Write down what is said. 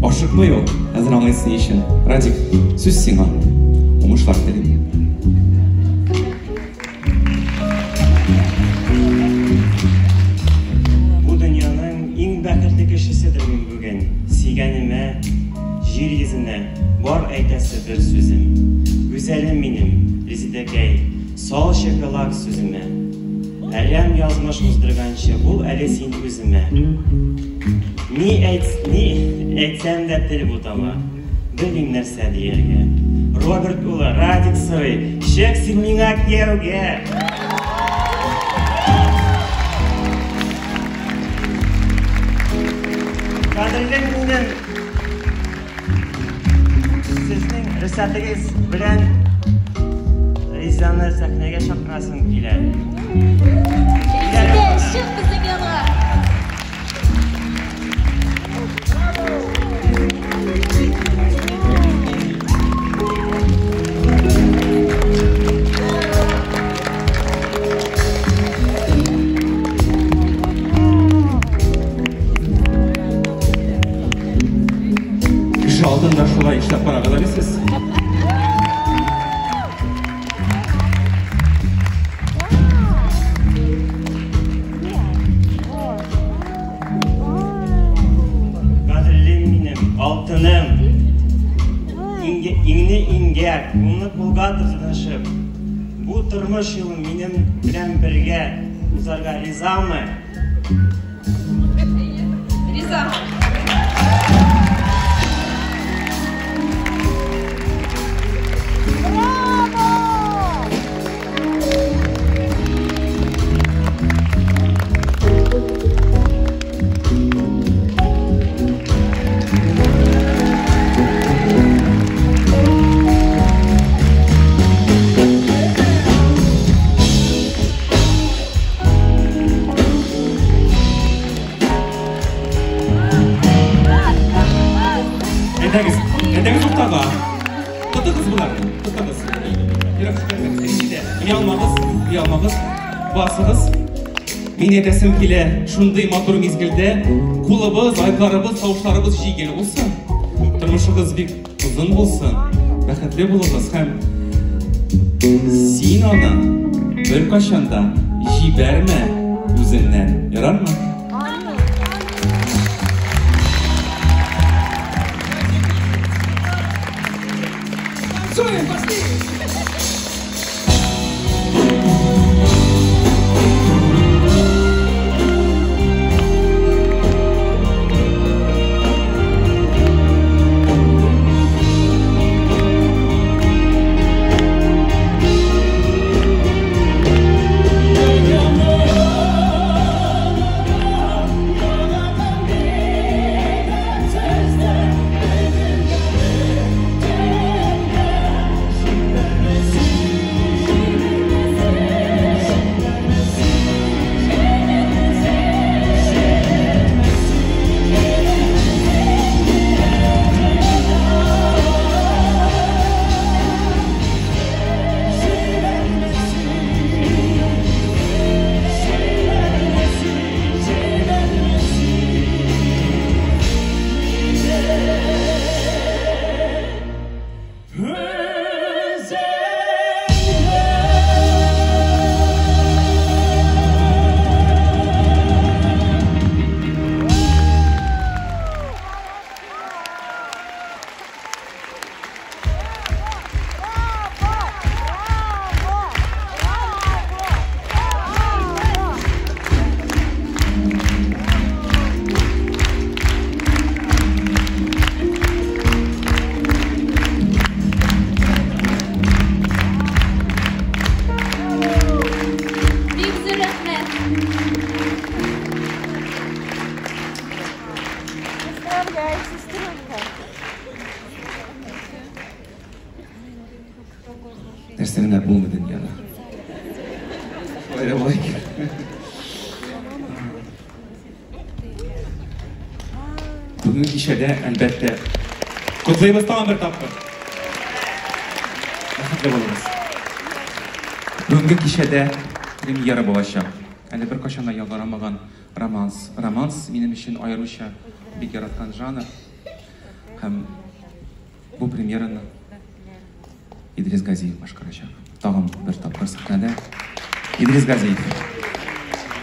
Ашыкмый ул, хәзер аңлайсың ни өчен. Радик, сүз сиңа. Уңышлар телим. Бу дөньяның иң бәхетле кешеседер мин бүген. Сөйгәнемә, җир йөзенә бар әйтәсе бер сүзем. Güzelim минем, Резидәкәй, сал шоколад сүземә. Әлем язмыш уздырганчы, бул әле син үземә. Ни әйтсәм дә тел бутама, белмим нәрсә дияргә. Роберт улы, Радик сорый, чек син миңа кияүгә. Кадерле минем, сезнең рөхсәтегез белән Ризаны сәхнәгә чакырасым килә. Чык безнең янга. Кеше алдында шулай эшләп барагыз әле сез. Иңне күңлек булгандыр тынышып. Бу тормыш юлы минем белән бергә узарга ризамы? Риза. Әйтәгез туктага. Тотыгыз буларны, тотыгыз. Йөрәк чыкканга кидә. Уялмагыз, басыгыз. Мин әйтәсем килә, шундый матур мизгелдә кулыбыз, аякларыбыз, тавышларыбыз җигел булсын. Тормышыгыз бик озын булсын. Бәхетле булыгыз һәм син аны беркайчан да җибәрмә үзеннән. Ярармы? Нәрсәңнәр булмый дөньяда. Байлай. Бүгенге кичәдә әлбәттә котлыйбыз тагын бер тапкыр. Бәхетле булыгыз. Бүгенге кичәдә премьера булачак. Әле беркайчан да яңгырамаган романс. Романс минем өчен аеруча бик яраткан жанр. һәм бу премьераны Идрис Газиев башкарачак. Тагын бер тапкыр сәхнәдә Идрис Газиев.